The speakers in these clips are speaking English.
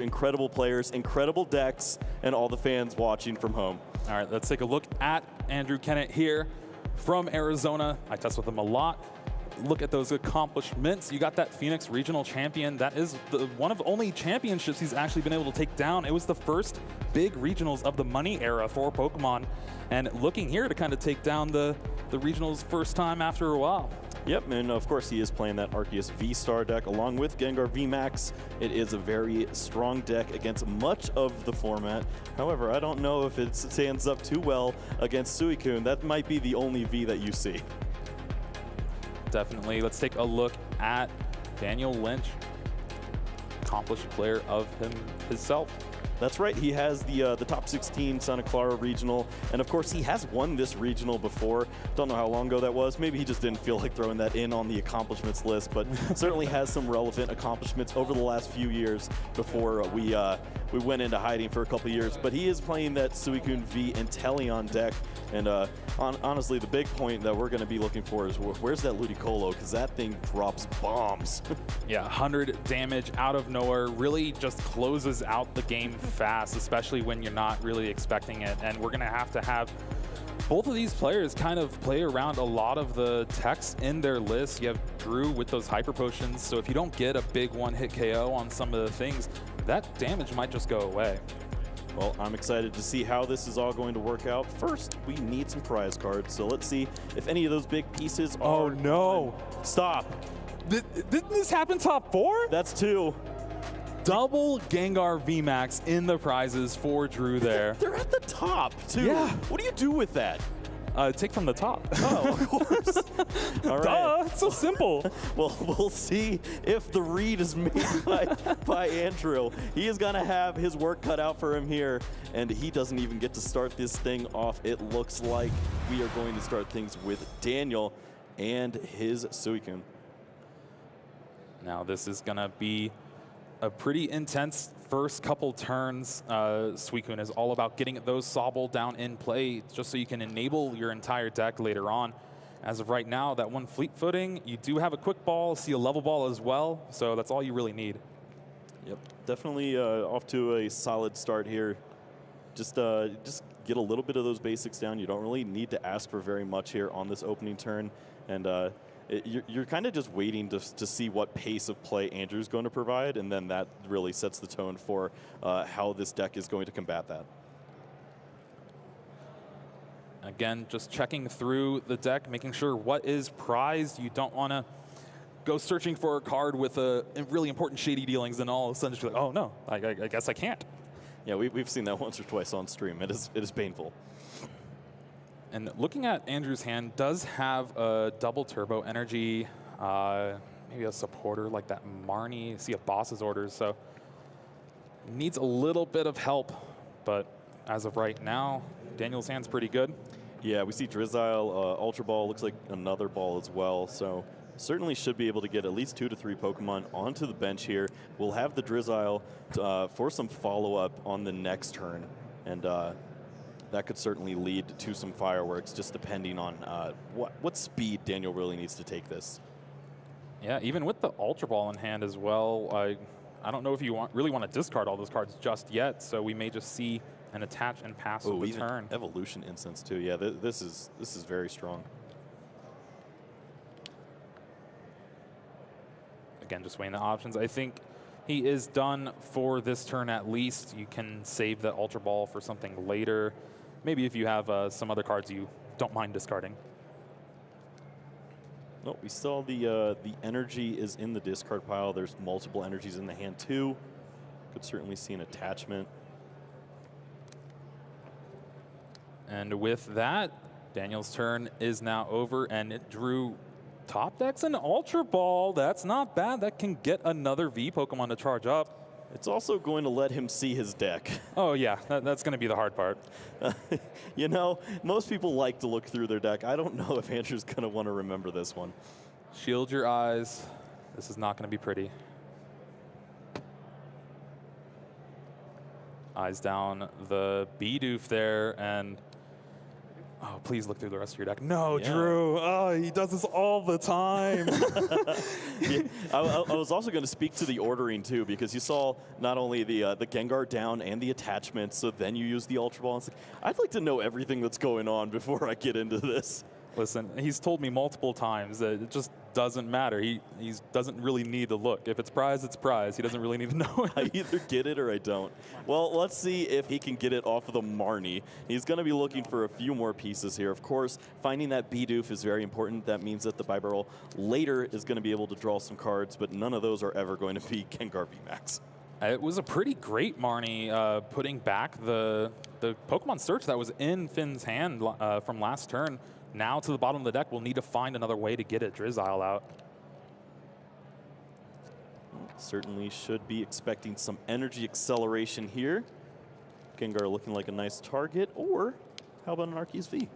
Incredible players, incredible decks, and all the fans watching from home. All right, let's take a look at Andrew Kenneth here from Arizona. I test with him a lot. Look at those accomplishments. You got that Phoenix Regional Champion. That is one of only championships he's actually been able to take down. It was the first big regionals of the money era for Pokemon. And looking here to kind of take down the regionals first time after a while. Yep, and of course he is playing that Arceus V-Star deck along with Gengar VMAX. It is a very strong deck against much of the format. However, I don't know if it stands up too well against Suicune. That might be the only V that you see. Definitely. Let's take a look at Daniel Lynch, accomplished player of himself. That's right, he has the top 16 Santa Clara Regional, and of course he has won this regional before. Don't know how long ago that was. Maybe he just didn't feel like throwing that in on the accomplishments list, but certainly has some relevant accomplishments over the last few years before we went into hiding for a couple years. But he is playing that Suicune V Inteleon deck, and honestly, the big point that we're going to be looking for is where's that Ludicolo, because that thing drops bombs. Yeah, 100 damage out of nowhere, really just closes out the game fast, especially when you're not really expecting it. And we're going to have both of these players kind of play around a lot of the techs in their list. You have Drew with those hyper potions, so if you don't get a big one-hit KO on some of the things, that damage might just go away. Well, I'm excited to see how this is all going to work out. First, we need some prize cards, so let's see if any of those big pieces are... Oh no! Stop! Didn't this happen top 4? That's 2. Double Gengar VMAX in the prizes for Drew there. They're at the top, too. Yeah. What do you do with that? Take from the top. Oh, of course. All right. Duh, it's so simple. Well, we'll see if the read is made by Andrew. He is going to have his work cut out for him here, and he doesn't even get to start this thing off. It looks like we are going to start things with Daniel and his Suicune. Now this is going to be a pretty intense first couple turns. Suicune is all about getting those Sobble down in play just so you can enable your entire deck later on. As of right now, that one fleet footing, you do have a quick ball, see a level ball as well, so that's all you really need. Yep, definitely off to a solid start here. Just get a little bit of those basics down. You don't really need to ask for very much here on this opening turn, and you're kind of just waiting to see what pace of play Andrew's going to provide, and then that really sets the tone for how this deck is going to combat that. Again, just checking through the deck, making sure what is prized. You don't want to go searching for a card with a really important shady dealings, and all of a sudden just be like, oh no, I guess I can't. Yeah, we've seen that once or twice on stream. It is painful. And looking at Andrew's hand, does have a double turbo energy, maybe a supporter like that Marnie, see a boss's orders, so needs a little bit of help, but as of right now, Daniel's hand's pretty good. Yeah, we see Drizzile, Ultra Ball, looks like another ball as well, so certainly should be able to get at least 2 to 3 Pokemon onto the bench here. We'll have the Drizzile for some follow-up on the next turn, and that could certainly lead to some fireworks, just depending on what speed Daniel really needs to take this. Yeah, even with the Ultra Ball in hand as well, I don't know if you really want to discard all those cards just yet, so we may just see an attach and pass of the turn. Evolution Instance too. Yeah, this is very strong. Again, just weighing the options. I think he is done for this turn at least. You can save the Ultra Ball for something later. Maybe if you have some other cards you don't mind discarding. Oh, we saw the energy is in the discard pile. There's multiple energies in the hand too. Could certainly see an attachment. And with that, Daniel's turn is now over, and it drew top decks and Ultra Ball. That's not bad. That can get another V Pokemon to charge up. It's also going to let him see his deck. Oh yeah, that's going to be the hard part. You know, most people like to look through their deck. I don't know if Andrew's going to want to remember this one. Shield your eyes. This is not going to be pretty. Eyes down the Bidoof there, and Oh, please look through the rest of your deck. No, Yeah. Drew. Oh, he does this all the time. Yeah, I was also going to speak to the ordering too, because you saw not only the Gengar down and the attachments, so then you use the Ultra Ball. It's like, I'd like to know everything that's going on before I get into this. Listen, he's told me multiple times that it just doesn't matter. He doesn't really need to look. If it's prize, it's prize. He doesn't really need to know it. I either get it or I don't. Well, let's see if he can get it off of the Marnie. He's going to be looking for a few more pieces here. Of course, finding that Bidoof is very important. That means that the Bibarel later is going to be able to draw some cards, but none of those are ever going to be Gengar VMAX. It was a pretty great Marnie putting back the Pokemon Search that was in Finn's hand from last turn. Now to the bottom of the deck, we'll need to find another way to get a Drizzile out. Certainly should be expecting some energy acceleration here. Gengar looking like a nice target, or how about an Arceus V?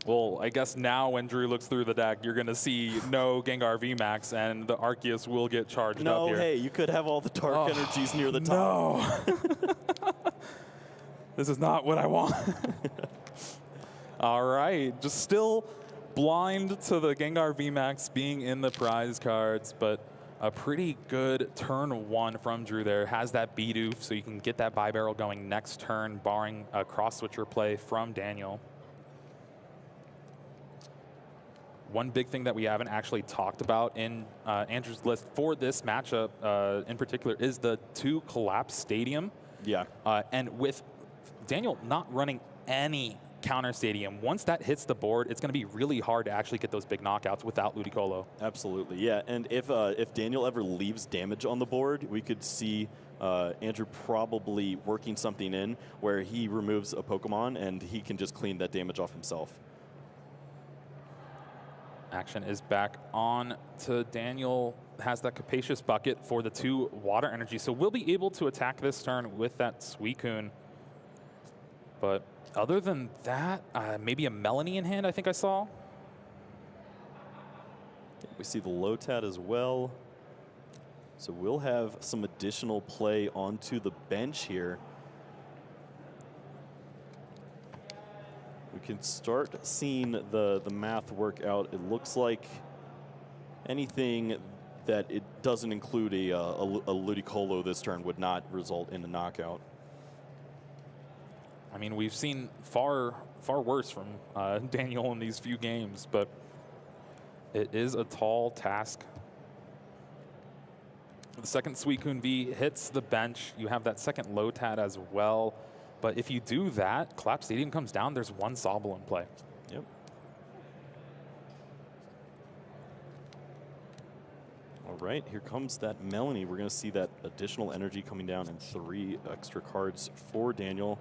Well, I guess now when Drew looks through the deck, you're going to see no Gengar VMAX, and the Arceus will get charged up No, here. hey, you could have all the dark energies near the top. No. This is not what I want. All right, just still blind to the Gengar VMAX being in the prize cards, but a pretty good turn one from Drew there. Has that Bidoof, so you can get that Bibarel going next turn, barring a cross-switcher play from Daniel. One big thing that we haven't actually talked about in Andrew's list for this matchup in particular is the 2 collapse stadium. Yeah. And with Daniel not running any counter stadium, once that hits the board, it's going to be really hard to actually get those big knockouts without Ludicolo. Absolutely, yeah. And if Daniel ever leaves damage on the board, we could see Andrew probably working something in where he removes a Pokemon and he can just clean that damage off himself. Action is back on to Daniel. Has that Capacious Bucket for the 2 water energy, so we'll be able to attack this turn with that Suicune. But other than that, maybe a Melanie in hand, I think I saw. We see the Lotad as well. So we'll have some additional play onto the bench here. We can start seeing the math work out. It looks like anything that it doesn't include a Ludicolo this turn would not result in a knockout. I mean, we've seen far worse from Daniel in these few games, but it is a tall task. The second Suicune V hits the bench. You have that second Lotad as well. But if you do that, Collapse Stadium comes down, there's 1 Sobble in play. Yep. All right, here comes that Melanie. We're going to see that additional energy coming down and 3 extra cards for Daniel.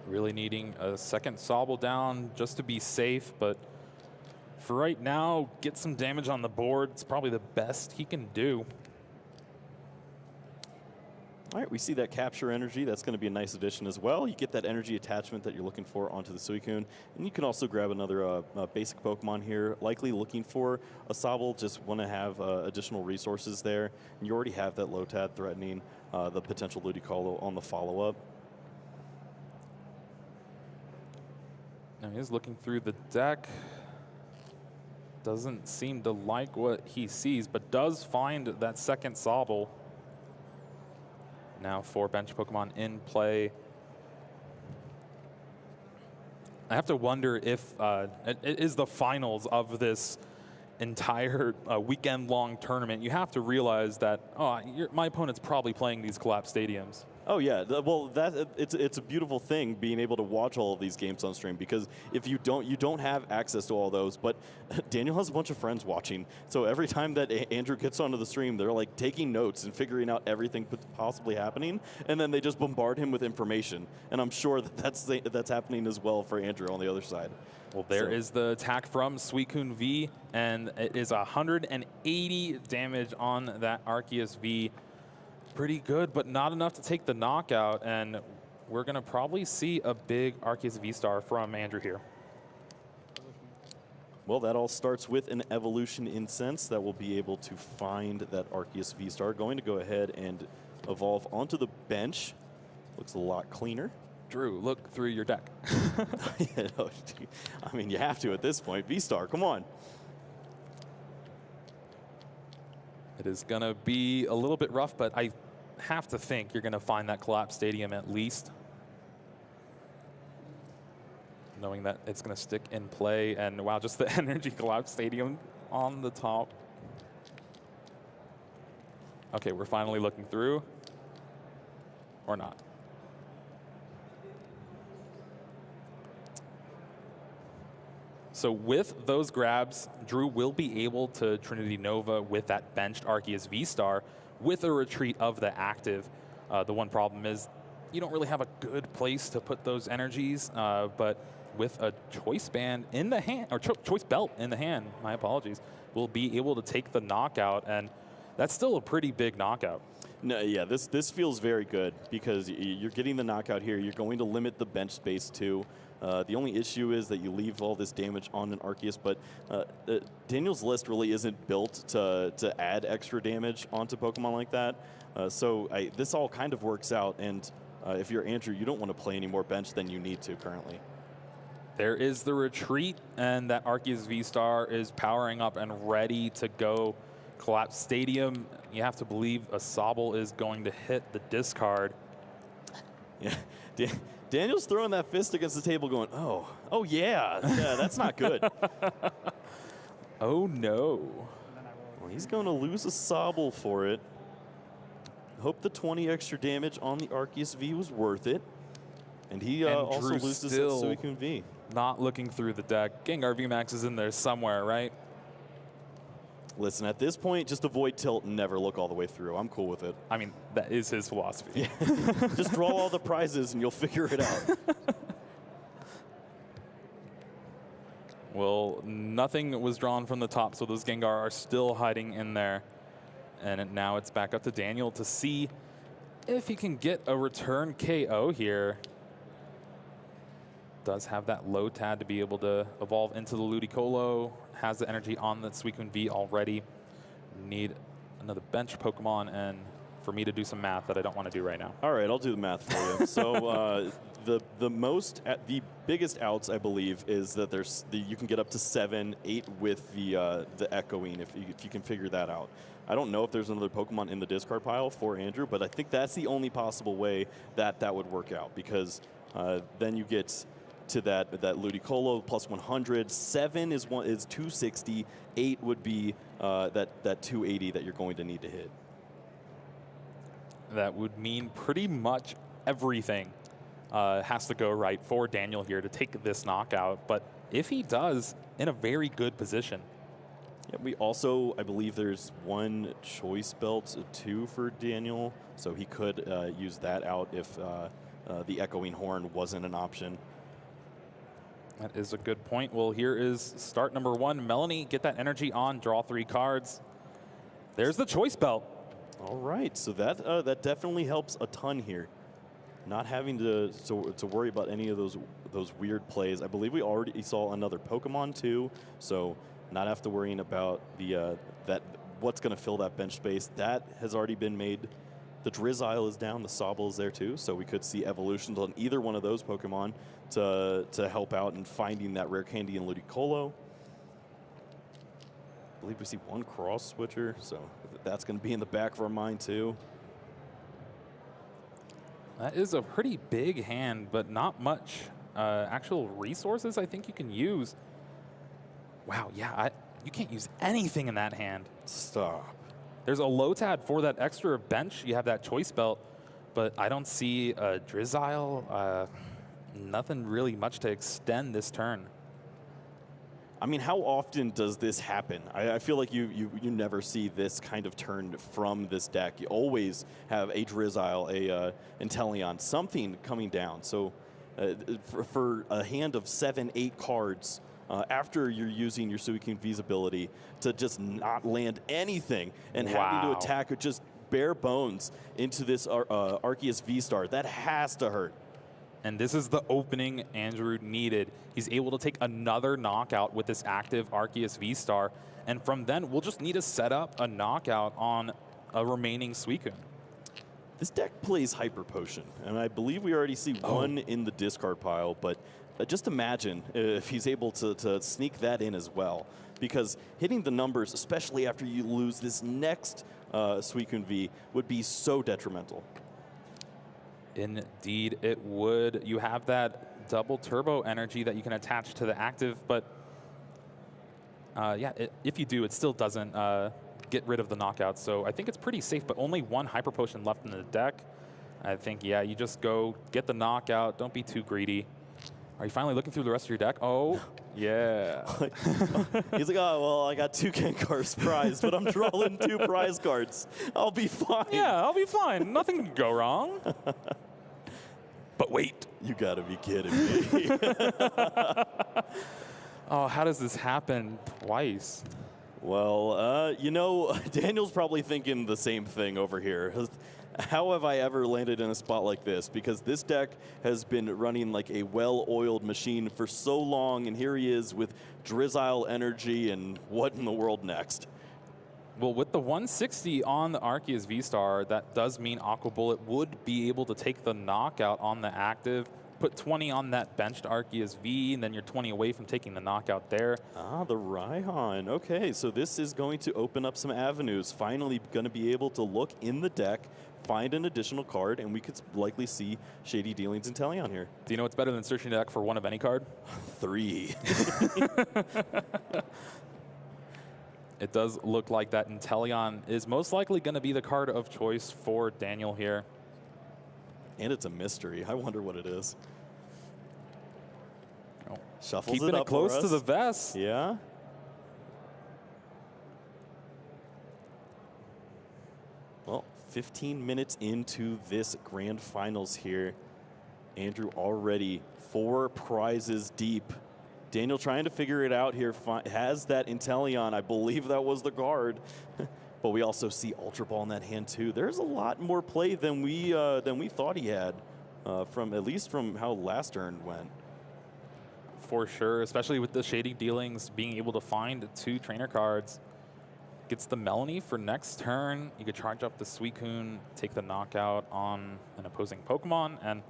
Really needing a second Sobble down just to be safe, but for right now, get some damage on the board. It's probably the best he can do. All right, we see that capture energy. That's going to be a nice addition as well. You get that energy attachment that you're looking for onto the Suicune. And you can also grab another basic Pokemon here, likely looking for a Sobble, just want to have additional resources there. And you already have that Lotad threatening the potential Ludicolo on the follow-up. Now he's looking through the deck. Doesn't seem to like what he sees, but does find that second Sobble. Now 4 bench Pokemon in play. I have to wonder if it is the finals of this entire weekend-long tournament. You have to realize that my opponent's probably playing these collapsed stadiums. Oh yeah, well it's a beautiful thing being able to watch all of these games on stream, because if you don't have access to all those. But Daniel has a bunch of friends watching, so every time that Andrew gets onto the stream, they're like taking notes and figuring out everything possibly happening, and then they just bombard him with information. And I'm sure that's happening as well for Andrew on the other side. Well, there is the attack from Suicune V, and it is 180 damage on that Arceus V. Pretty good, but not enough to take the knockout, and we're going to probably see a big Arceus V-Star from Andrew here. Well, that all starts with an Evolution Incense that will be able to find that Arceus V-Star. Going to go ahead and evolve onto the bench. Looks a lot cleaner. Drew, look through your deck. Yeah, no, I mean, you have to at this point. V-Star, come on. It is going to be a little bit rough, but I have to think you're going to find that collapsed stadium at least. Knowing that it's going to stick in play. And wow, just the energy collapsed stadium on the top. Okay, we're finally looking through. Or not. So with those grabs, Drew will be able to Trinity Nova with that benched Arceus V-Star with a retreat of the active. The one problem is you don't really have a good place to put those energies, but with a choice band in the hand, or choice belt in the hand, my apologies, we'll be able to take the knockout, and that's still a pretty big knockout. No, yeah, this feels very good because you're getting the knockout here. You're going to limit the bench space too. The only issue is that you leave all this damage on an Arceus, but Daniel's list really isn't built to add extra damage onto Pokemon like that. So this all kind of works out, and if you're Andrew, you don't want to play any more bench than you need to currently. There is the retreat, and that Arceus V-Star is powering up and ready to go. Collapse Stadium, you have to believe a Sobble is going to hit the discard. Yeah, Daniel's throwing that fist against the table going, oh yeah, that's not good. Oh no. Well, he's going to lose a Sobble for it. Hope the 20 extra damage on the Arceus V was worth it. And he also loses his Suicune V. Not looking through the deck. Gengar VMAX is in there somewhere, right? Listen, at this point, just avoid tilt and never look all the way through. I'm cool with it. I mean, that is his philosophy. Yeah. Just draw all the prizes and you'll figure it out. Well, nothing was drawn from the top, so those Gengar are still hiding in there. And now it's back up to Daniel to see if he can get a return KO here. Does have that low tad to be able to evolve into the Ludicolo. Has the energy on the Suicune V already. Need another bench Pokemon, and for me to do some math that I don't want to do right now. All right, I'll do the math for you. So the biggest outs, I believe, is that you can get up to 7, 8 with the Echoing if you can figure that out. I don't know if there's another Pokemon in the discard pile for Andrew, but I think that's the only possible way that would work out, because then you get to that Ludicolo plus 100. 7 is 260. 8 would be that 280 that you're going to need to hit. That would mean pretty much everything has to go right for Daniel here to take this knockout. But if he does, in a very good position. Yeah, we also, I believe there's 1 choice belt, 2 for Daniel, so he could use that out if the Echoing Horn wasn't an option. That is a good point. Well, here is start number 1. Melanie, get that energy on, draw 3 cards. There's the choice belt. All right, so that definitely helps a ton here. Not having to worry about any of those weird plays. I believe we already saw another Pokemon too, so not have to worrying about what's going to fill that bench space. That has already been made. The Drizzile is down, the Sobble is there too, so we could see evolutions on either one of those Pokemon to help out in finding that rare candy in Ludicolo. I believe we see 1 cross switcher, so that's going to be in the back of our mind too. That is a pretty big hand, but not much actual resources I think you can use. Wow, yeah, you can't use anything in that hand. Stop. There's a Lotad for that extra bench. You have that choice belt, but I don't see a Drizzile. Nothing really much to extend this turn. I mean, how often does this happen? I feel like you never see this kind of turn from this deck. You always have a Drizzile, a Inteleon, something coming down. So for a hand of 7, 8 cards, after you're using your Suicune V's ability to just not land anything and having to attack with just bare bones into this Arceus V-Star, that has to hurt. And this is the opening Andrew needed. He's able to take another knockout with this active Arceus V-Star. And from then, we'll just need to set up a knockout on a remaining Suicune. This deck plays Hyper Potion, and I believe we already see one in the discard pile, but just imagine if he's able to sneak that in as well, because hitting the numbers, especially after you lose this next Suicune V, would be so detrimental. Indeed, it would. You have that double turbo energy that you can attach to the active, but yeah, if you do, it still doesn't get rid of the knockout. So I think it's pretty safe, but only one Hyper Potion left in the deck. I think, yeah, you just go get the knockout. Don't be too greedy. Are you finally looking through the rest of your deck? Oh, yeah. He's like, oh, well, I got 2 Genkars prized, but I'm drawing 2 prize cards. I'll be fine. Yeah, I'll be fine. Nothing can go wrong. But wait. You got to be kidding me. Oh, how does this happen twice? Well, you know, Daniel's probably thinking the same thing over here. How have I ever landed in a spot like this? Because this deck has been running like a well-oiled machine for so long, and here he is with Drizzile energy, and what in the world next? Well, with the 160 on the Arceus V-Star, that does mean Aqua Bullet would be able to take the knockout on the active, put 20 on that benched Arceus V, and then you're 20 away from taking the knockout there. Ah, the Raihan. Okay, so this is going to open up some avenues. Finally going to be able to look in the deck, find an additional card, and we could likely see Shady Dealings and Teleon here. Do you know what's better than searching the deck for one of any card? 3. It does look like that Inteleon is most likely going to be the card of choice for Daniel here. And it's a mystery. I wonder what it is. Oh. Shuffles Keeping it up close for to us. the vest. Yeah. Well, 15 minutes into this grand finals here. Andrew already 4 prizes deep. Daniel trying to figure it out here. Has that Inteleon. I believe that was the guard. But we also see Ultra Ball in that hand too. There's a lot more play than we thought he had, at least from how last turn went. For sure, especially with the Shady Dealings being able to find 2 trainer cards. Gets the Melanie for next turn. You could charge up the Suicune, take the knockout on an opposing Pokemon, and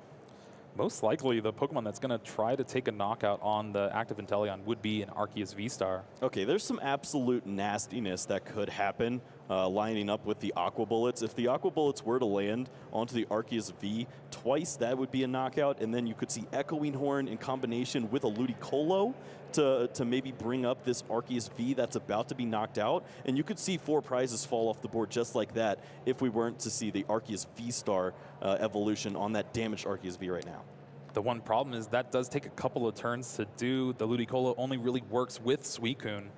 most likely the Pokemon that's going to try to take a knockout on the active Inteleon would be an Arceus V-Star. Okay, there's some absolute nastiness that could happen lining up with the Aqua Bullets. If the Aqua Bullets were to land onto the Arceus V twice, that would be a knockout, and then you could see Echoing Horn in combination with a Ludicolo to maybe bring up this Arceus V that's about to be knocked out, and you could see 4 prizes fall off the board just like that if we weren't to see the Arceus V-Star evolution on that damaged Arceus V right now. The one problem is that does take a couple of turns to do. The Ludicolo only really works with Suicune,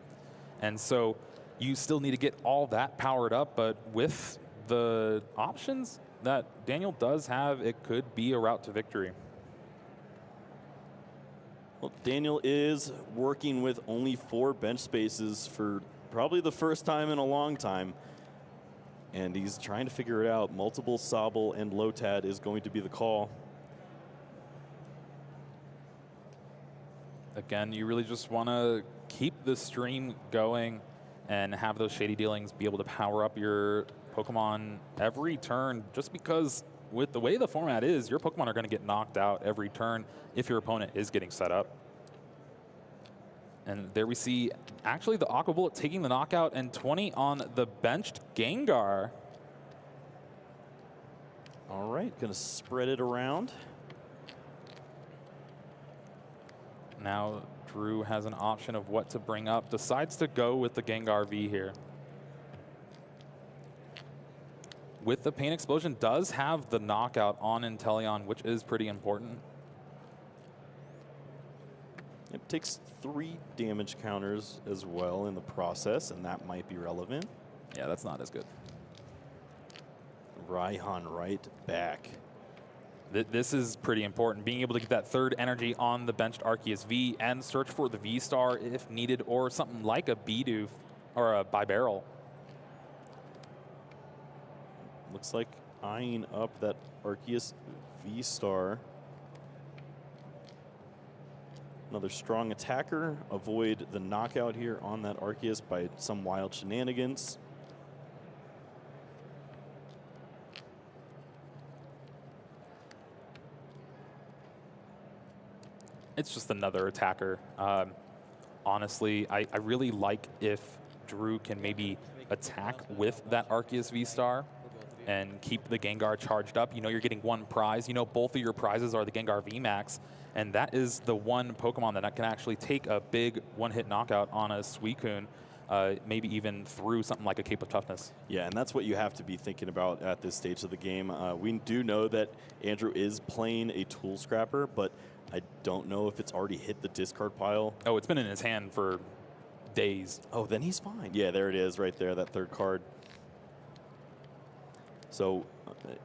and so you still need to get all that powered up, but with the options that Daniel does have, it could be a route to victory. Well, Daniel is working with only 4 bench spaces for probably the first time in a long time, and he's trying to figure it out. Multiple Sobble and Lotad is going to be the call. Again, you really just want to keep the stream going and have those Shady Dealings be able to power up your Pokemon every turn, just because with the way the format is, your Pokemon are going to get knocked out every turn if your opponent is getting set up. And there we see actually the Aqua Bullet taking the knockout and 20 on the benched Gengar. All right, going to spread it around. Now Drew has an option of what to bring up, decides to go with the Gengar V here. With the Pain Explosion, does have the knockout on Inteleon, which is pretty important. It takes 3 damage counters as well in the process, and that might be relevant. Yeah, that's not as good. Raihan right back. This is pretty important, being able to get that 3rd energy on the benched Arceus V and search for the V-Star if needed, or something like a Bidoof or a Bibarel. Looks like eyeing up that Arceus V-Star. Another strong attacker. Avoid the knockout here on that Arceus by some wild shenanigans. It's just another attacker. Honestly, I really like if Drew can maybe attack with that Arceus V-Star and keep the Gengar charged up. You know you're getting one prize. You know both of your prizes are the Gengar VMAX, and that is the one Pokemon that can actually take a big one-hit knockout on a Suicune, maybe even through something like a Cape of Toughness. Yeah, and that's what you have to be thinking about at this stage of the game. We do know that Andrew is playing a Tool Scrapper, but I don't know if it's already hit the discard pile. Oh, it's been in his hand for days. Oh, then he's fine. Yeah, there it is right there, that third card. So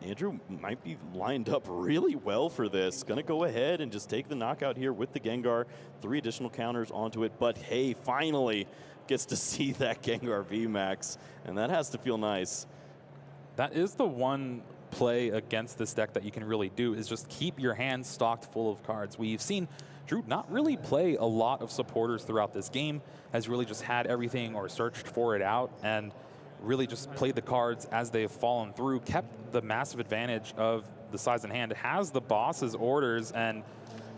Andrew might be lined up really well for this. Going to go ahead and just take the knockout here with the Gengar. 3 additional counters onto it. But hey, finally gets to see that Gengar VMAX. And that has to feel nice. That is the one play against this deck that you can really do, is just keep your hand stocked full of cards. We've seen Drew not really play a lot of supporters throughout this game, has really just had everything or searched for it out, and really just played the cards as they have fallen through, kept the massive advantage of the size in hand, has the boss's orders, and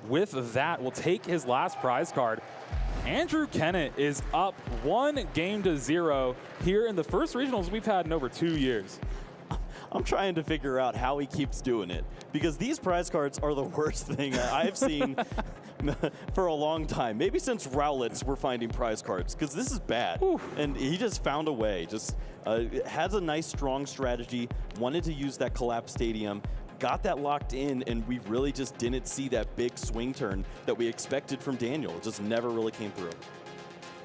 with that will take his last prize card. Andrew Kenneth is up 1-0 here in the first regionals we've had in over 2 years. I'm trying to figure out how he keeps doing it, because these prize cards are the worst thing I've seen for a long time. Maybe since Rowlets we're finding prize cards, because this is bad. Oof. And he just found a way. Just has a nice, strong strategy, wanted to use that collapsed stadium, got that locked in, and we really just didn't see that big swing turn that we expected from Daniel. It just never really came through.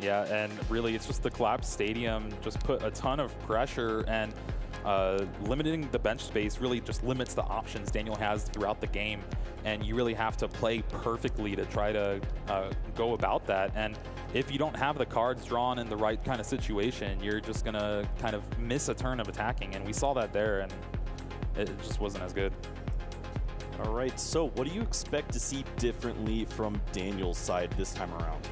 Yeah, and really it's just the collapsed stadium just put a ton of pressure, and limiting the bench space really just limits the options Daniel has throughout the game, and you really have to play perfectly to try to go about that. And if you don't have the cards drawn in the right kind of situation, you're just going to kind of miss a turn of attacking, and we saw that there, and it just wasn't as good. All right, so what do you expect to see differently from Daniel's side this time around?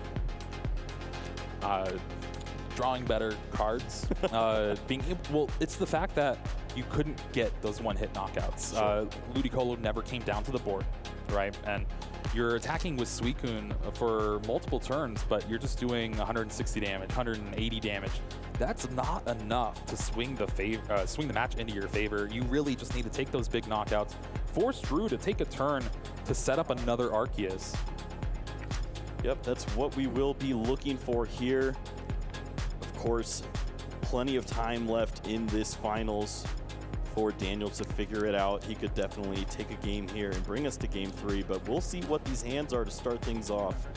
Drawing better cards. Well, it's the fact that you couldn't get those one-hit knockouts. Sure. Ludicolo never came down to the board, right? And you're attacking with Suicune for multiple turns, but you're just doing 160 damage, 180 damage. That's not enough to swing the match into your favor. You really just need to take those big knockouts, force Drew to take a turn to set up another Arceus. Yep, that's what we will be looking for here. Of course, plenty of time left in this finals for Daniel to figure it out. He could definitely take a game here and bring us to game 3, but we'll see what these hands are to start things off.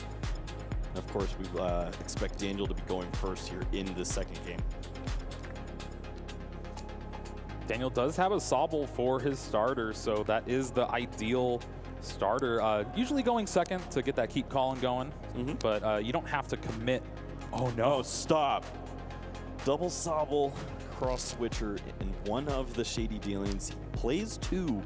And of course, we expect Daniel to be going first here in the second game. Daniel does have a Sobble for his starter, so that is the ideal starter. Usually going second to get that keep calling going, but you don't have to commit. Oh no, oh, stop. Double Sobble, cross switcher, and one of the shady dealings. He plays 2.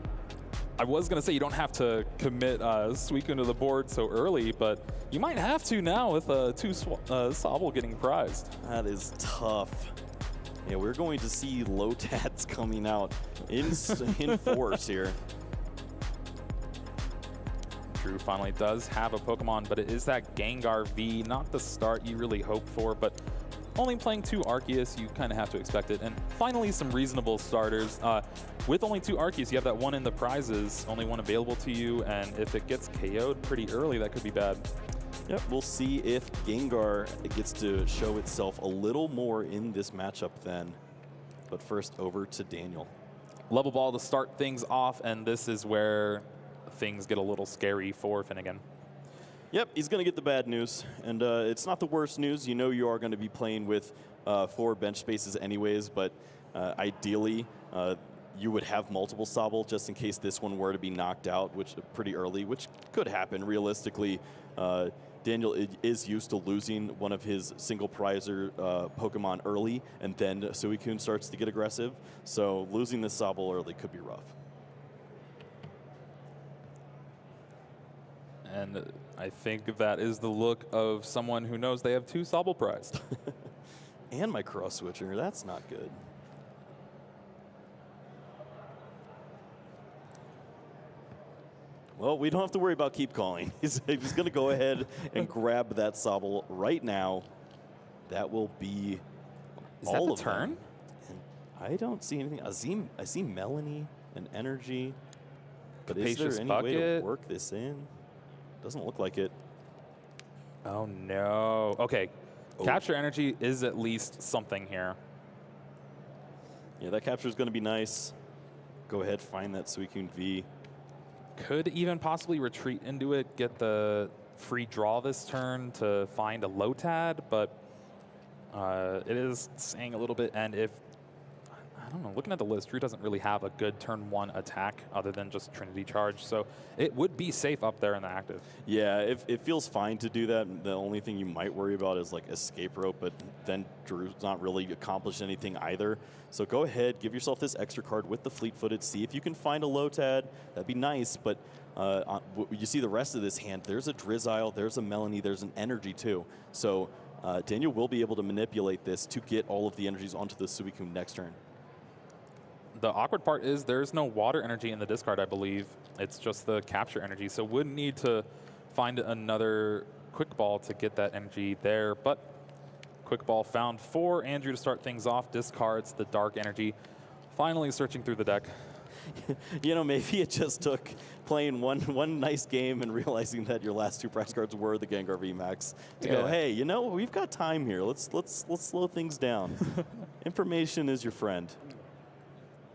I was going to say you don't have to commit Suicune to the board so early, but you might have to now with 2 Sobble getting prized. That is tough. Yeah, we're going to see Lotats coming out in force here. Drew finally does have a Pokemon, but it is that Gengar V, not the start you really hope for, but only playing 2 Arceus, you kind of have to expect it. And finally, some reasonable starters. With only 2 Arceus, you have that one in the prizes, only one available to you, and if it gets KO'd pretty early, that could be bad. Yep, we'll see if Gengar gets to show itself a little more in this matchup then. But first, over to Daniel. Level ball to start things off, and this is where things get a little scary for Finnegan. Yep, he's going to get the bad news, and it's not the worst news. You know you are going to be playing with 4 bench spaces anyways, but ideally you would have multiple Sobble just in case this one were to be knocked out, which pretty early, which could happen realistically. Daniel is used to losing one of his single prizer Pokemon early, and then Suicune starts to get aggressive, so losing this Sobble early could be rough. And I think that is the look of someone who knows they have 2 Sobble prized. And my cross switcher, that's not good. Well, we don't have to worry about keep calling. He's going to go ahead and grab that Sobble right now. That will be Is all that of the turn? them. And I don't see anything. I see Melanie and Energy. But is there Capacious any way to Bucket. work this in? Doesn't look like it. Oh, no. Okay. Oh. Capture Energy is at least something here. Yeah, that capture is going to be nice. Go ahead, find that Suicune V. Could even possibly retreat into it, get the free draw this turn to find a Lotad, but it is saying a little bit. And if, I don't know, looking at the list, Drew doesn't really have a good turn 1 attack other than just Trinity Charge. So it would be safe up there in the active. Yeah, it feels fine to do that. The only thing you might worry about is like escape rope, but then Drew's not really accomplished anything either. So go ahead, give yourself this extra card with the fleet-footed. See if you can find a Lotad. That'd be nice, but you see the rest of this hand. There's a Drizzile, there's a Melanie, there's an Energy too. So Daniel will be able to manipulate this to get all of the energies onto the Suicune next turn. The awkward part is there's no water energy in the discard, I believe. It's just the capture energy. So would need to find another quick ball to get that energy there. But quick ball found for Andrew to start things off. Discards the dark energy. Finally searching through the deck. You know, maybe it just took playing one nice game and realizing that your last 2 prize cards were the Gengar VMAX to go, hey, you know, we've got time here. Let's slow things down. Information is your friend.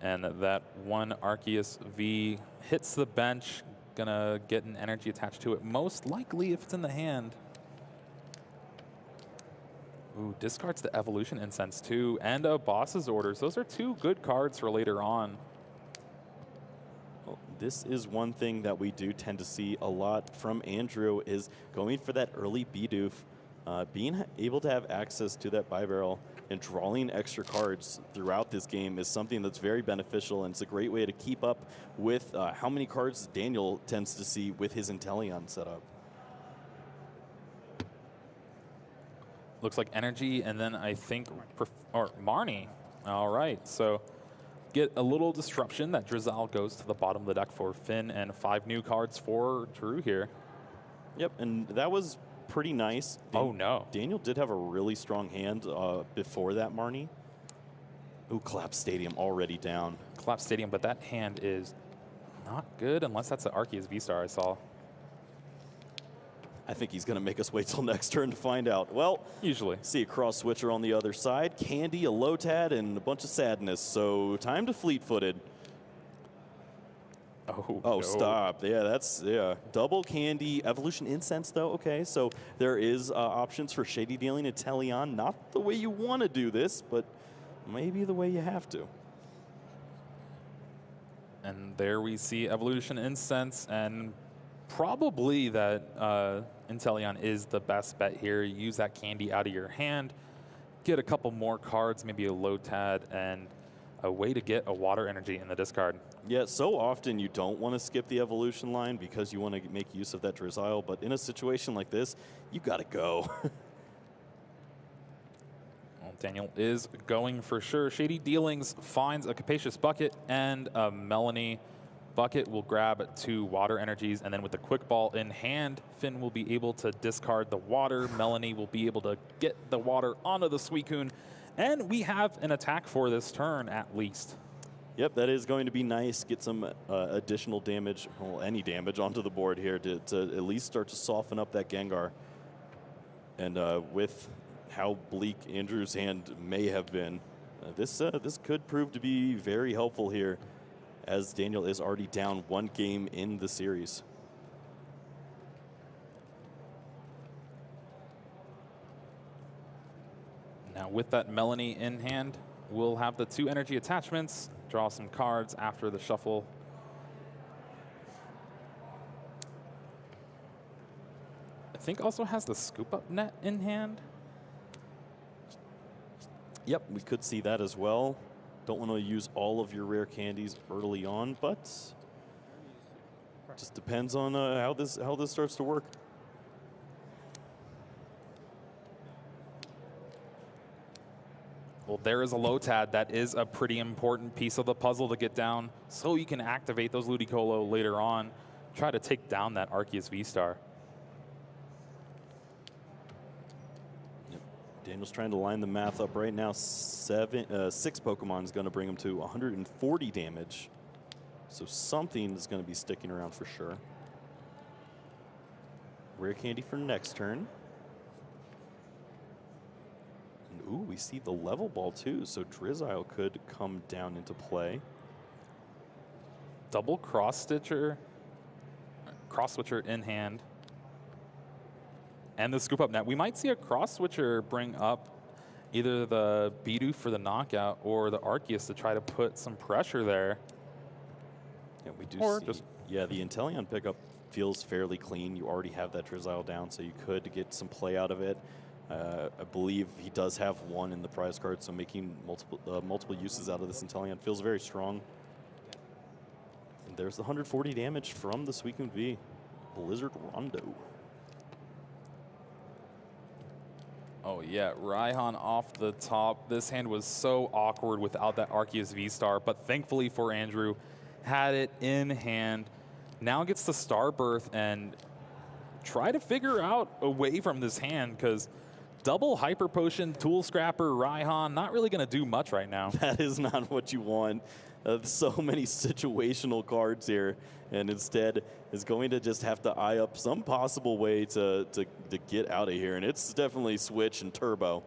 And that one Arceus V hits the bench, gonna get an energy attached to it, most likely if it's in the hand. Ooh, discards the Evolution Incense too, and a Boss's Orders. Those are 2 good cards for later on. Well, this is one thing that we do tend to see a lot from Andrew is going for that early Bidoof. Being able to have access to that Bibarrel and drawing extra cards throughout this game is something that's very beneficial, and it's a great way to keep up with how many cards Daniel tends to see with his Inteleon setup. Looks like Energy, and then I think, or Marnie. All right, so get a little disruption. That Drizzile goes to the bottom of the deck for Finn, and 5 new cards for Drew here. Yep, and that was pretty nice. Oh, no. Daniel did have a really strong hand before that Marnie. Ooh, Collapse Stadium already down. Collapse Stadium, but that hand is not good unless that's an Arceus V-Star I saw. I think he's going to make us wait till next turn to find out. Well, usually. See a cross switcher on the other side. Candy, a Lotad, and a bunch of sadness. So time to fleet-footed. Oh, oh no. Stop. Yeah, that's, yeah. Double Candy, Evolution Incense, though. Okay, so there is options for Shady Dealing and Inteleon. Not the way you want to do this, but maybe the way you have to. And there we see Evolution Incense, and probably that Inteleon is the best bet here. Use that Candy out of your hand, get a couple more cards, maybe a Lotad, and a way to get a water energy in the discard. Yeah, so often you don't want to skip the evolution line because you want to make use of that Drizzile, but in a situation like this, you got to go. Well, Daniel is going for sure. Shady Dealings finds a Capacious Bucket and a Melanie. Bucket will grab 2 water energies, and then with the quick ball in hand, Finn will be able to discard the water. Melanie will be able to get the water onto the Suicune, and we have an attack for this turn at least. Yep, that is going to be nice. Get some additional damage, well, any damage onto the board here to at least start to soften up that Gengar. And with how bleak Andrew's hand may have been, this could prove to be very helpful here, as Daniel is already down 1 game in the series. Now with that Melanie in hand, we'll have the 2 energy attachments, draw some cards after the shuffle. I think also has the scoop up net in hand. Yep, we could see that as well. Don't want to use all of your rare candies early on, but just depends on how this starts to work. Well, there is a Lotad. That is a pretty important piece of the puzzle to get down so you can activate those Ludicolo later on. try to take down that Arceus V-Star. Daniel's trying to line the math up right now. 6 Pokemon is going to bring him to 140 damage. So something is going to be sticking around for sure. Rare candy for next turn. And ooh, we see the level ball too. So Drizzile could come down into play. Double cross switcher in hand. And the scoop up net. We might see a cross switcher bring up either the Bidoof for the knockout or the Arceus to try to put some pressure there. Yeah, we do or see. Just yeah, the Inteleon pickup feels fairly clean. You already have that Drizzile down, so you could get some play out of it. I believe he does have one in the prize card, so making multiple uses out of this Inteleon feels very strong. And there's the 140 damage from the Suicune V. Blizzard Rondo. Oh yeah, Raihan off the top. This hand was so awkward without that Arceus V-Star, but thankfully for Andrew, had it in hand. Now gets the Star Birth and try to figure out a way from this hand, because double Hyper Potion, Tool Scrapper, Raihan, not really going to do much right now. That is not what you want. So many situational cards here, and instead is going to just have to eye up some possible way to get out of here. And it's definitely Switch and Turbo.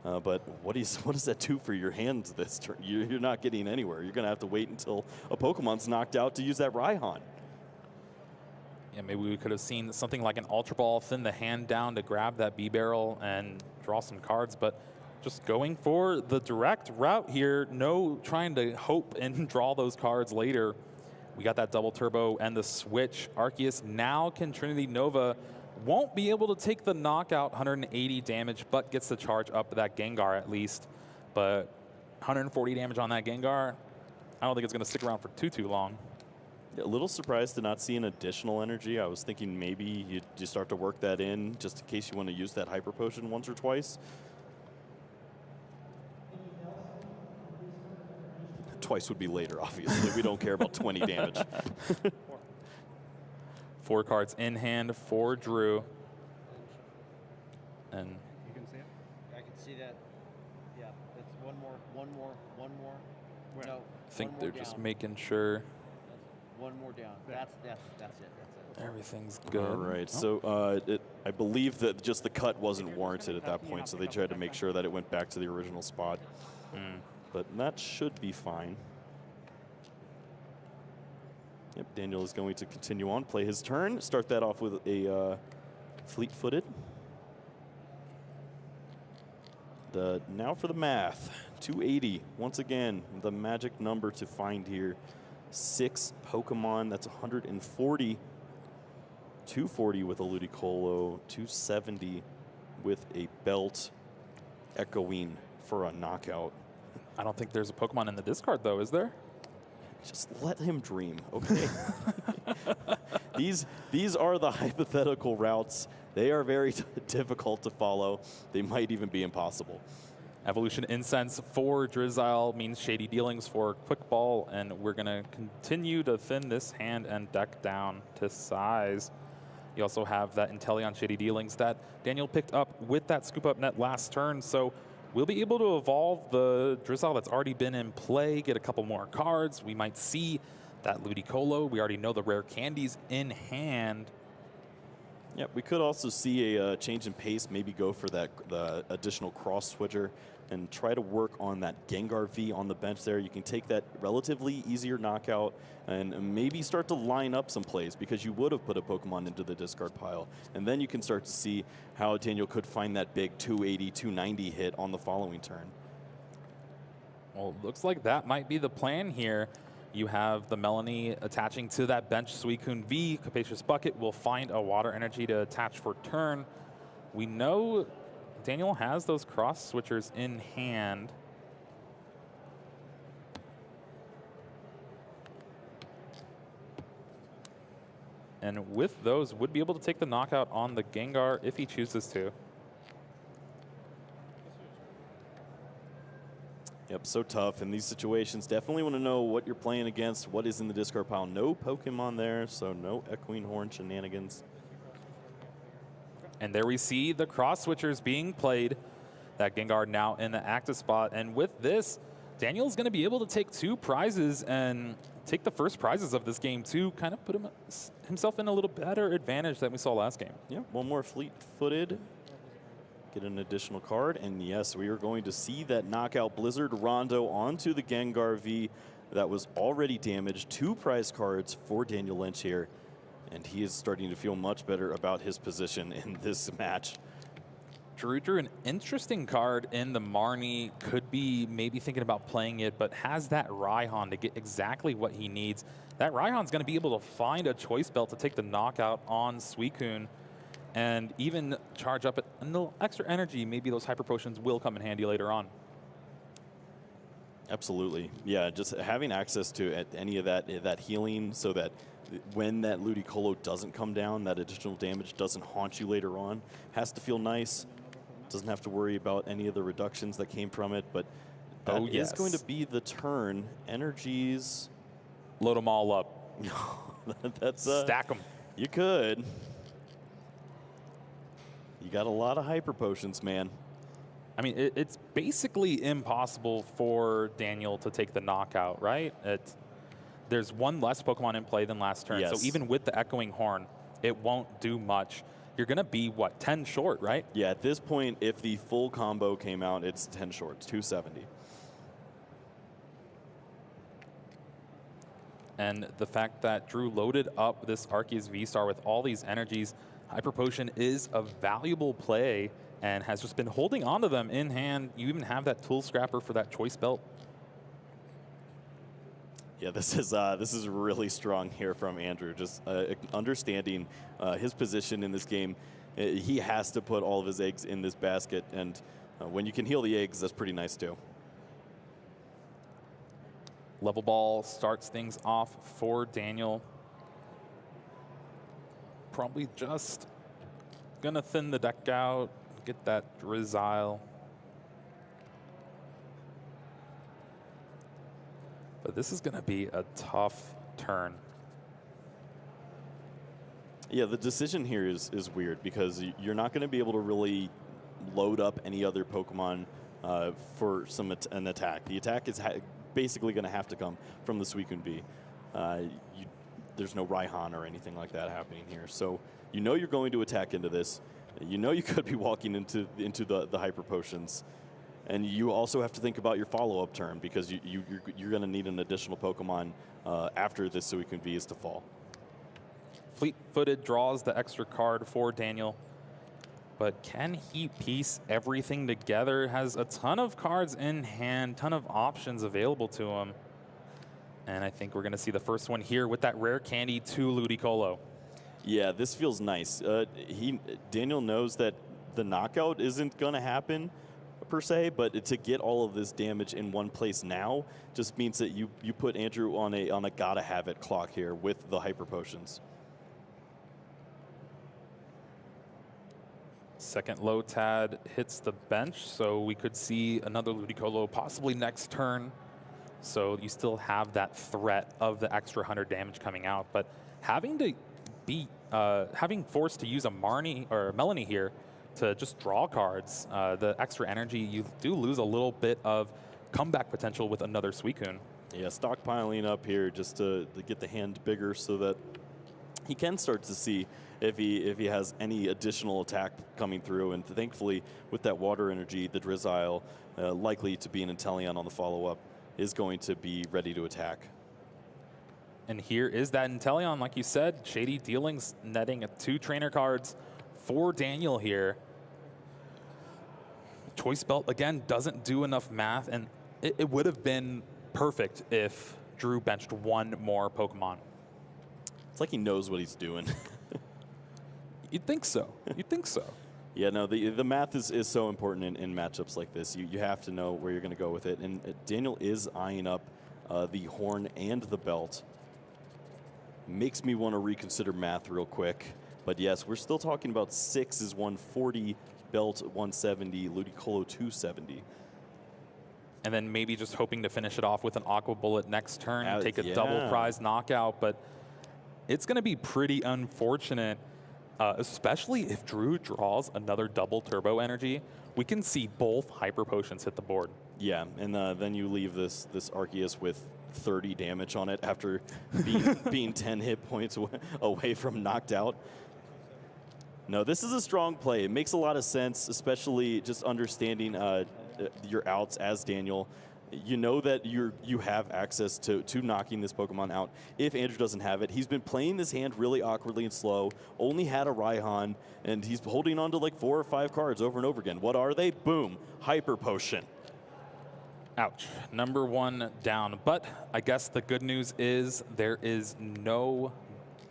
But what does that do for your hands this turn? You're not getting anywhere. You're going to have to wait until a Pokemon's knocked out to use that Raihan. Yeah, maybe we could have seen something like an Ultra Ball, thin the hand down to grab that B-Barrel and draw some cards, but just going for the direct route here, no trying to hope and draw those cards later. We got that double turbo and the switch. Arceus now can Trinity Nova. Won't be able to take the knockout, 180 damage, but gets the charge up to that Gengar at least. But 140 damage on that Gengar, I don't think it's going to stick around for too long. A little surprised to not see an additional energy. I was thinking maybe you start to work that in just in case you want to use that Hyper Potion once or twice. Twice would be later, obviously. We don't care about 20 damage. 4 cards in hand for Drew. And you can see it? I can see that. Yeah, that's one more. Where? No, I think one they're more just down. making sure One more down. That's it. everything's good. All right, so I believe that just the cut wasn't warranted at that point, so they tried to make sure that it went back to the original spot. But that should be fine. Yep, Daniel is going to continue on, play his turn, start that off with a fleet-footed. Now for the math, 280. Once again, the magic number to find here. 6 Pokemon, that's 140. 240 with a Ludicolo, 270 with a Belt, Echoing for a knockout. I don't think there's a Pokemon in the discard, though, is there? Just let him dream, okay? These are the hypothetical routes. They are very difficult to follow. They might even be impossible. Evolution Incense for Drizzile means Shady Dealings for Quick Ball, and we're going to continue to thin this hand and deck down to size. You also have that Inteleon Shady Dealings that Daniel picked up with that Scoop Up Net last turn, so we'll be able to evolve the Drizzile that's already been in play, get a couple more cards. We might see that Ludicolo. We already know the rare candies in hand. Yeah, we could also see a change in pace, maybe go for the additional cross switcher and try to work on that Gengar V on the bench there. You can take that relatively easier knockout and maybe start to line up some plays because you would have put a Pokemon into the discard pile. And then you can start to see how Daniel could find that big 280, 290 hit on the following turn. Well, looks like that might be the plan here. You have the Melanie attaching to that bench Suicune V. Capacious Bucket will find a water energy to attach for turn. We know Daniel has those cross switchers in hand. And with those, would be able to take the knockout on the Gengar if he chooses to. Yep, so tough in these situations. Definitely want to know what you're playing against, what is in the discard pile. No Pokemon there, so no Echoing Horn shenanigans. And there we see the cross switchers being played. That Gengar now in the active spot. And with this, Daniel's going to be able to take 2 prizes and take the first prizes of this game to kind of put himself in a little better advantage than we saw last game. Yeah, one more fleet-footed. Get an additional card, and yes, we are going to see that knockout Blizzard Rondo onto the Gengar V that was already damaged. 2 prize cards for Daniel Lynch here, and he is starting to feel much better about his position in this match. Drew an interesting card in the Marnie. Could be maybe thinking about playing it, but has that Raihan to get exactly what he needs. That Raihan's going to be able to find a choice belt to take the knockout on Suicune and even charge up a little extra energy. Maybe those hyper potions will come in handy later on. Absolutely. Yeah, just having access to any of that healing so that when that Ludicolo doesn't come down, that additional damage doesn't haunt you later on, has to feel nice. Doesn't have to worry about any of the reductions that came from it, but that is going to be the turn. Energies. Load them all up. That's stack them. You could. You got a lot of hyper potions, man. I mean, it's basically impossible for Daniel to take the knockout, right? There's 1 less Pokemon in play than last turn, yes. So even with the Echoing Horn, it won't do much. You're going to be, what, 10 short, right? Yeah, at this point, if the full combo came out, it's 10 short, it's 270. And the fact that Drew loaded up this Arceus V-Star with all these energies, Hyper Potion is a valuable play and has just been holding on to them in hand. You even have that Tool Scrapper for that Choice Belt. Yeah, this is really strong here from Andrew. Just understanding his position in this game. He has to put all of his eggs in this basket, and when you can heal the eggs, that's pretty nice too. Level Ball starts things off for Daniel. Probably just gonna thin the deck out, get that Drizzile. But this is gonna be a tough turn. Yeah, the decision here is weird because you're not going to be able to really load up any other Pokemon for an attack. The attack is basically going to have to come from the Suicune V. There's no Raihan or anything like that happening here. So you know you're going to attack into this. You know you could be walking into the Hyper Potions. And you also have to think about your follow-up turn because you're going to need an additional Pokemon after this Suicune V is to fall. Fleet-footed draws the extra card for Daniel. But can he piece everything together? Has a ton of cards in hand, ton of options available to him. And I think we're going to see the first one here with that rare candy to Ludicolo. Yeah, this feels nice. Daniel knows that the knockout isn't going to happen per se, but to get all of this damage in one place now just means that you put Andrew on a gotta have it clock here with the Hyper Potions. Second Lotad hits the bench, so we could see another Ludicolo possibly next turn. So you still have that threat of the extra 100 damage coming out, but having to be having forced to use a Marnie or a Melanie here to just draw cards, the extra energy, you do lose a little bit of comeback potential with another Suicune. Yeah, stockpiling up here just to get the hand bigger so that he can start to see if he has any additional attack coming through. And thankfully, with that water energy, the Drizzile, likely to be an Inteleon on the follow-up, is going to be ready to attack. And here is that Inteleon, like you said, Shady Dealings netting 2 trainer cards for Daniel here. Choice Belt, again, doesn't do enough math, and it would have been perfect if Drew benched 1 more Pokemon. It's like he knows what he's doing. You'd think so. You'd think so. Yeah, no, the math is so important in matchups like this. You have to know where you're going to go with it. And Daniel is eyeing up the horn and the belt. Makes me want to reconsider math real quick. But yes, we're still talking about 6 is 140, belt 170, Ludicolo 270. and then maybe just hoping to finish it off with an Aqua Bullet next turn, take a yeah. double prize knockout. But it's going to be pretty unfortunate, especially if Drew draws another double turbo energy. We can see both Hyper Potions hit the board. Yeah, and then you leave this Arceus with 30 damage on it after being 10 hit points away from knocked out. No, this is a strong play. It makes a lot of sense, especially just understanding your outs as Daniel. You know that you have access to knocking this Pokemon out. If Andrew doesn't have it, he's been playing this hand really awkwardly and slow, only had a Raihan, and he's holding on to like 4 or 5 cards over and over again. What are they? Boom, Hyper Potion. Ouch, number 1 down. But I guess the good news is there is no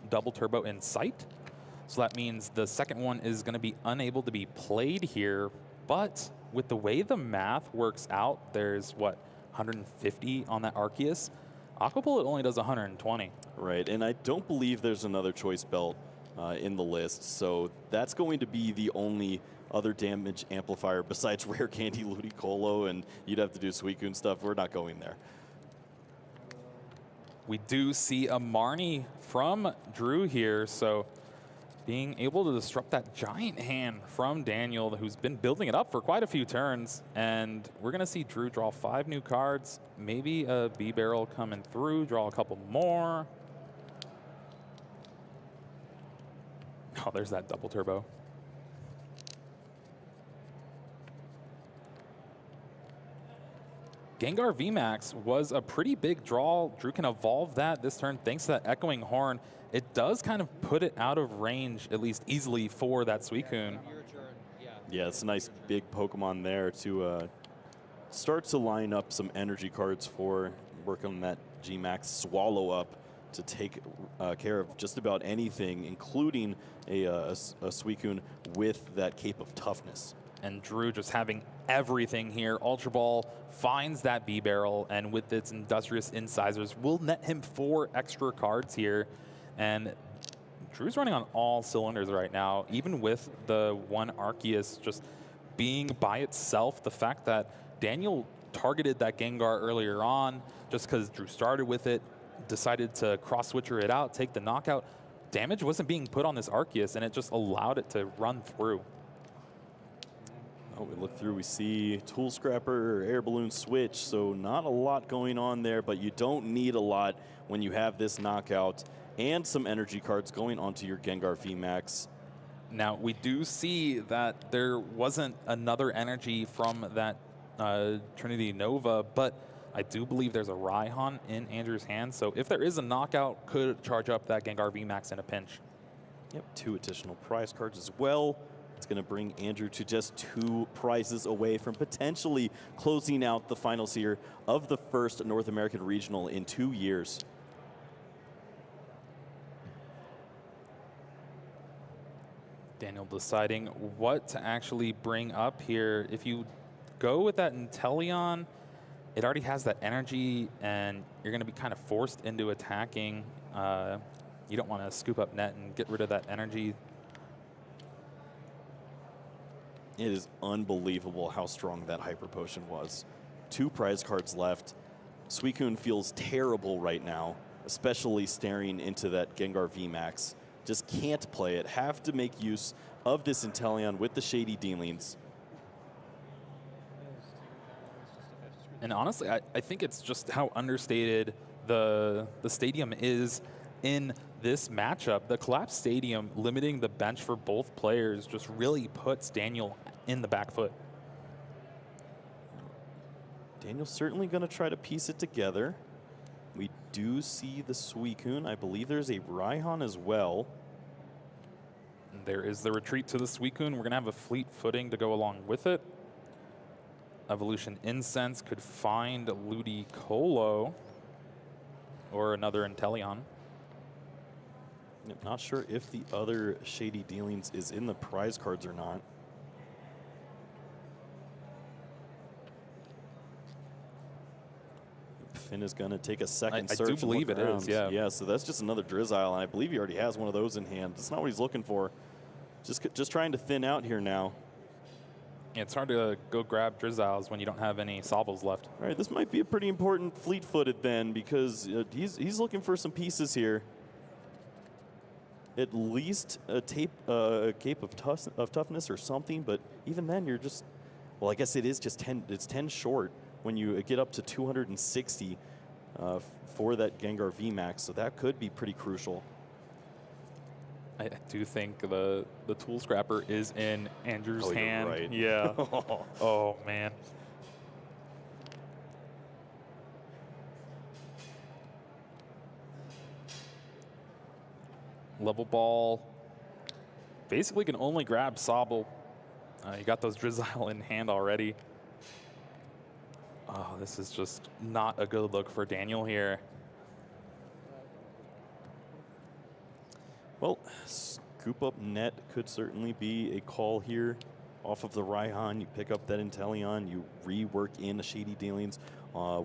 double turbo in sight. So that means the second one is going to be unable to be played here. But with the way the math works out, there's what, 150 on that Arceus? Aqua Bullet only does 120. Right, and I don't believe there's another choice belt in the list. So that's going to be the only other damage amplifier besides Rare Candy, Ludicolo, and you'd have to do Suicune stuff. We're not going there. We do see a Marnie from Drew here, so being able to disrupt that giant hand from Daniel, who's been building it up for quite a few turns. And we're going to see Drew draw 5 new cards, maybe a B-Barrel coming through, draw a couple more. Oh, there's that double turbo. Gengar VMAX was a pretty big draw. Drew can evolve that this turn thanks to that Echoing Horn. It does kind of put it out of range, at least easily, for that Suicune. Your turn, yeah. Yeah, it's a nice big Pokemon there to start to line up some energy cards for working on that G-Max Swallow Up to take care of just about anything, including a Suicune with that Cape of Toughness. And Drew just having everything here. Ultra Ball finds that B-Barrel, and with its Industrious Incisors will net him 4 extra cards here. And Drew's running on all cylinders right now, even with the one Arceus just being by itself. The fact that Daniel targeted that Gengar earlier on just because Drew started with it, decided to cross-switcher it out, take the knockout. Damage wasn't being put on this Arceus, and it just allowed it to run through. Oh, we look through, we see Tool Scrapper, Air Balloon Switch, so not a lot going on there, but you don't need a lot when you have this knockout and some energy cards going onto your Gengar VMAX. Now, we do see that there wasn't another energy from that Trinity Nova, but I do believe there's a Raihan in Andrew's hand, so if there is a knockout, could charge up that Gengar VMAX in a pinch. Yep, 2 additional prize cards as well. It's going to bring Andrew to just 2 prizes away from potentially closing out the finals here of the first North American Regional in 2 years. Daniel deciding what to actually bring up here. If you go with that Inteleon, it already has that energy, and you're going to be kind of forced into attacking. You don't want to scoop up net and get rid of that energy. It is unbelievable how strong that Hyper Potion was. 2 prize cards left. Suicune feels terrible right now, especially staring into that Gengar VMAX. Just can't play it. Have to make use of this Inteleon with the Shady Dealings. And honestly, I think it's just how understated the stadium is in this matchup. The collapsed stadium limiting the bench for both players just really puts Daniel in the back foot. Daniel's certainly going to try to piece it together. We do see the Suicune. I believe there's a Raihan as well. And there is the retreat to the Suicune. We're going to have a fleet footing to go along with it. Evolution Incense could find Ludicolo or another Inteleon. Not sure if the other Shady Dealings is in the prize cards or not. Finn is going to take a second search. I do believe it is, yeah. Yeah, so that's just another Drizzile, and I believe he already has one of those in hand. That's not what he's looking for. Just trying to thin out here now. Yeah, it's hard to go grab Drizziles when you don't have any Sobbles left. All right, this might be a pretty important fleet-footed then, because he's looking for some pieces here. At least a cape of toughness or something, but even then you're just, well, I guess it is just 10. It's 10 short when you get up to 260 for that Gengar VMAX, so that could be pretty crucial. I do think the Tool Scrapper is in Andrew's hand. Right. Yeah. Oh, man. Level Ball basically can only grab Sobble. You got those Drizzile in hand already. Oh, this is just not a good look for Daniel here. Well, scoop up net could certainly be a call here. Off of the Raihan, you pick up that Inteleon, you rework in the Shady Dealings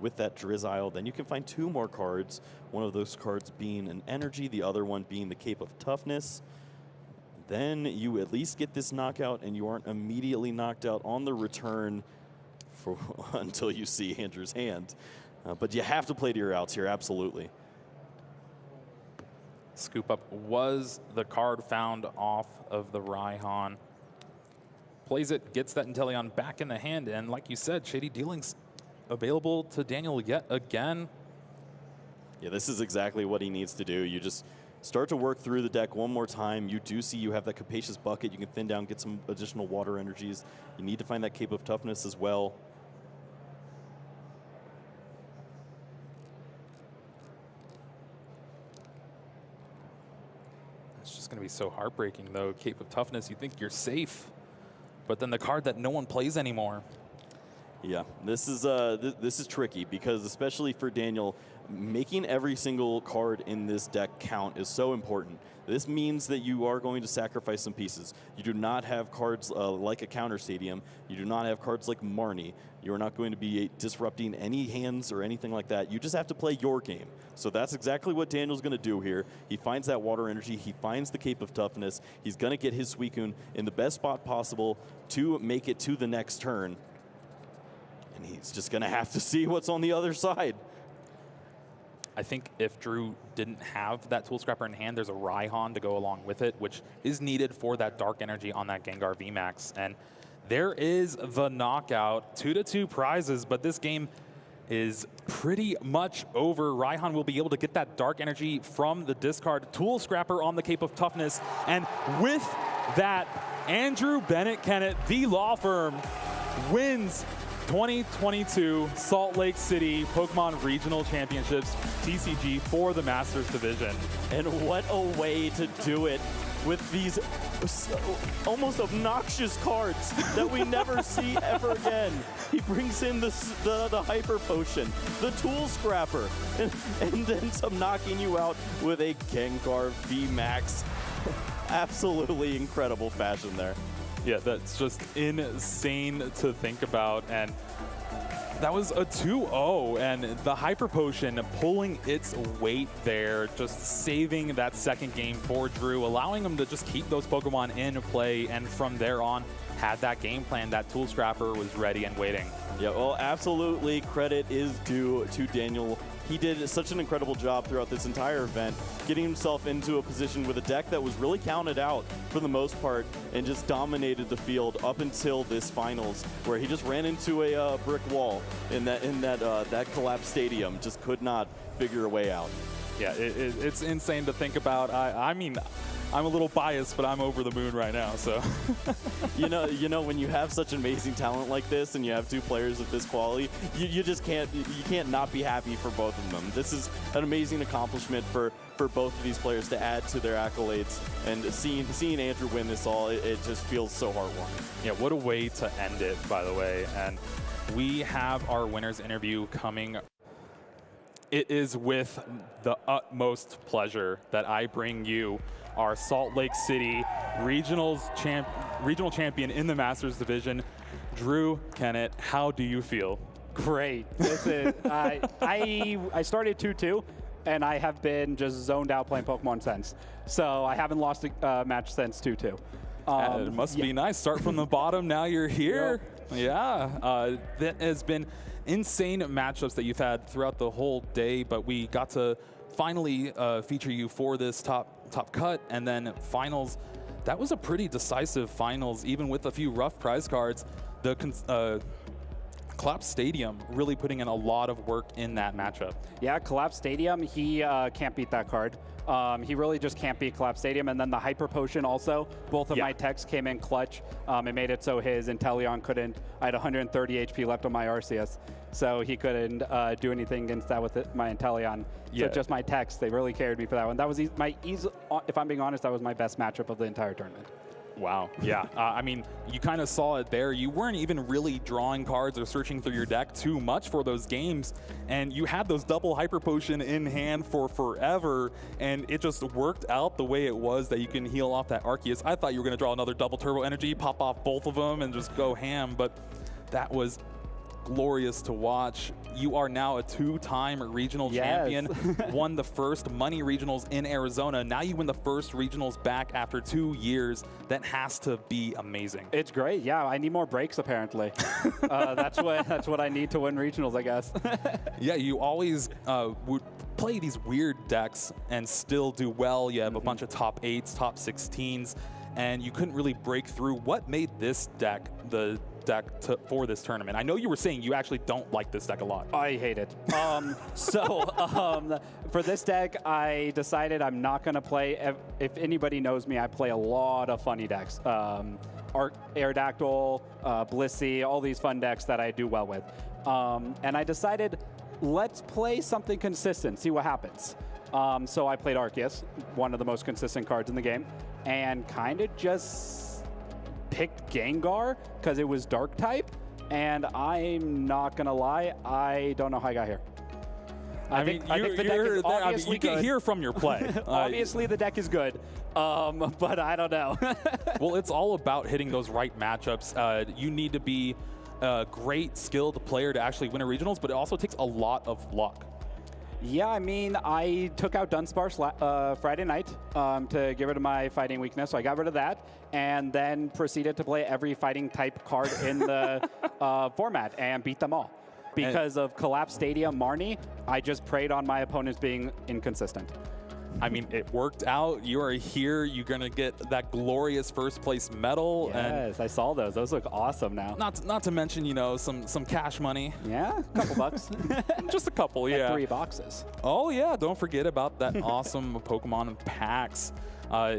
with that Drizzile. Then you can find 2 more cards, one of those cards being an Energy, the other one being the Cape of Toughness. Then you at least get this knockout, and you aren't immediately knocked out on the return until you see Andrew's hand. But you have to play to your outs here, absolutely. Scoop Up was the card found off of the Raihan. Plays it, gets that Inteleon back in the hand, and like you said, Shady Dealings available to Daniel yet again. Yeah, this is exactly what he needs to do. You just start to work through the deck one more time. You do see you have that Capacious Bucket. You can thin down, get some additional water energies. You need to find that Cape of Toughness as well. It's just going to be so heartbreaking, though. Cape of Toughness, you think you're safe, but then the card that no one plays anymore. Yeah, this is tricky, because especially for Daniel, making every single card in this deck count is so important. This means that you are going to sacrifice some pieces. You do not have cards like a Counter Stadium. You do not have cards like Marnie. You are not going to be disrupting any hands or anything like that. You just have to play your game. So that's exactly what Daniel's going to do here. He finds that water energy. He finds the Cape of Toughness. He's going to get his Suicune in the best spot possible to make it to the next turn. And he's just going to have to see what's on the other side. I think if Drew didn't have that Tool Scrapper in hand, there's a Raihan to go along with it, which is needed for that Dark Energy on that Gengar VMAX. And there is the knockout. 2-2 prizes, but this game is pretty much over. Raihan will be able to get that Dark Energy from the discard. Tool Scrapper on the Cape of Toughness. And with that, Andrew Bennett Kenneth, the law firm, wins 2022 Salt Lake City Pokemon Regional Championships, TCG, for the Masters Division. And what a way to do it with these almost obnoxious cards that we never see ever again. He brings in the Hyper Potion, the Tool Scrapper, and then some knocking you out with a Gengar VMAX. Absolutely incredible fashion there. Yeah, that's just insane to think about. And that was a 2-0, and the Hyper Potion pulling its weight there, just saving that second game for Drew, allowing him to just keep those Pokemon in play, and from there on, had that game plan. That Tool Scrapper was ready and waiting. Yeah, well, absolutely credit is due to Daniel. He did such an incredible job throughout this entire event, getting himself into a position with a deck that was really counted out for the most part and just dominated the field up until this finals, where he just ran into a brick wall in that collapsed stadium, just could not figure a way out. Yeah, it's insane to think about. I mean, I'm a little biased, but I'm over the moon right now. So, you know, when you have such amazing talent like this, and you have 2 players of this quality, you just can't not be happy for both of them. This is an amazing accomplishment for both of these players to add to their accolades, and seeing Andrew win this all, it just feels so heartwarming. Yeah, what a way to end it, by the way. And we have our winners interview coming. It is with the utmost pleasure that I bring you our Salt Lake City regional champion in the Masters Division, Drew Kenneth. How do you feel? Great. This is, I started 2-2, and I have been just zoned out playing Pokemon since. So I haven't lost a match since 2-2. It must be nice. Start from the bottom, now you're here. Yeah, that has been insane matchups that you've had throughout the whole day, but we got to finally feature you for this top cut, and then finals. That was a pretty decisive finals, even with a few rough prize cards. The Collapse Stadium really putting in a lot of work in that matchup. Yeah, Collapse Stadium, he can't beat that card. He really just can't beat Collapse Stadium. And then the Hyper Potion also, both of my techs came in clutch. It made it so his Inteleon couldn't. I had 130 HP left on my Arceus, so he couldn't do anything against that with my Inteleon. So just my techs, they really carried me for that one. That was if I'm being honest, that was my best matchup of the entire tournament. Wow. Yeah. I mean, you kind of saw it there. You weren't even really drawing cards or searching through your deck too much for those games, and you had those double Hyper Potion in hand for forever, and it just worked out the way it was that you can heal off that Arceus. I thought you were going to draw another double Turbo Energy, pop off both of them, and just go ham, but that was glorious to watch. You are now a 2-time regional champion, won the first money regionals in Arizona. Now you win the first regionals back after 2 years. That has to be amazing. It's great. Yeah, I need more breaks apparently. That's what I need to win regionals, I guess. Yeah, you always would play these weird decks and still do well. You have a bunch of top 8s, top 16s, and you couldn't really break through. What made this deck the deck for this tournament? I know you were saying you actually don't like this deck a lot. I hate it. For this deck, I decided I'm not going to play. If anybody knows me, I play a lot of funny decks. Aerodactyl, Blissey, all these fun decks that I do well with. And I decided, let's play something consistent, see what happens. So I played Arceus, one of the most consistent cards in the game, and kind of just picked Gengar because it was dark type, and I'm not gonna lie, I don't know how I got here. I think the deck is obviously good. You can hear from your play. Obviously the deck is good, but I don't know. Well, it's all about hitting those right matchups. You need to be a great skilled player to actually win a regionals, but it also takes a lot of luck. Yeah, I mean, I took out Dunsparce Friday night to get rid of my fighting weakness, so I got rid of that, and then proceeded to play every fighting type card in the format and beat them all. Because of Collapse Stadium Marnie, I just preyed on my opponents being inconsistent. I mean, it worked out. You are here. You're going to get that glorious first place medal. Yes, I saw those. Those look awesome now. Not to mention, you know, some cash money. Yeah, a couple bucks. Just a couple, yeah. And 3 boxes. Oh, yeah. Don't forget about that awesome Pokemon packs.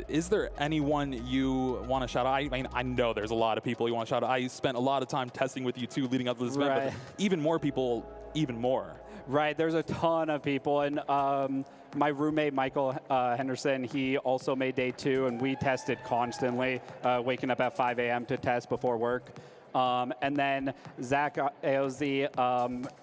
Is there anyone you want to shout out? I mean, I know there's a lot of people you want to shout out. I spent a lot of time testing with you, too, leading up to this event. But even more people, even more. Right. There's a ton of people. And my roommate, Michael Henderson, he also made day 2, and we tested constantly, waking up at 5 a.m. to test before work. And then Zach Aozi,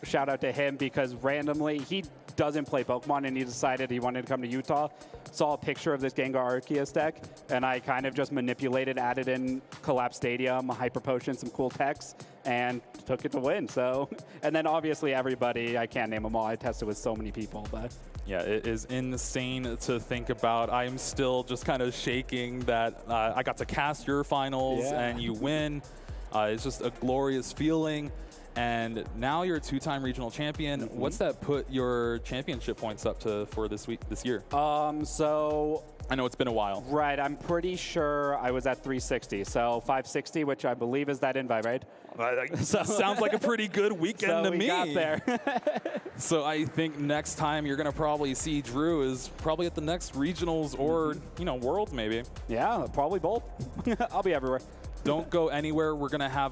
shout out to him, because randomly he doesn't play Pokemon, and he decided he wanted to come to Utah. Saw a picture of this Gengar Arceus deck, and I kind of just manipulated, added in Collapse Stadium, Hyper Potion, some cool techs, and took it to win. So, and then obviously everybody, I can't name them all. I tested with so many people, but. Yeah, it is insane to think about. I'm still just kind of shaking that I got to cast your finals and you win. It's just a glorious feeling. And now you're a 2-time regional champion. What's that put your championship points up to for this year? So I know it's been a while. Right, I'm pretty sure I was at 360. So 560, which I believe is that invite, right? Sounds like a pretty good weekend to me. So we got there. So I think next time you're going to probably see Drew is probably at the next regionals or, you know, Worlds maybe. Yeah, probably both. I'll be everywhere. Don't go anywhere. We're going to have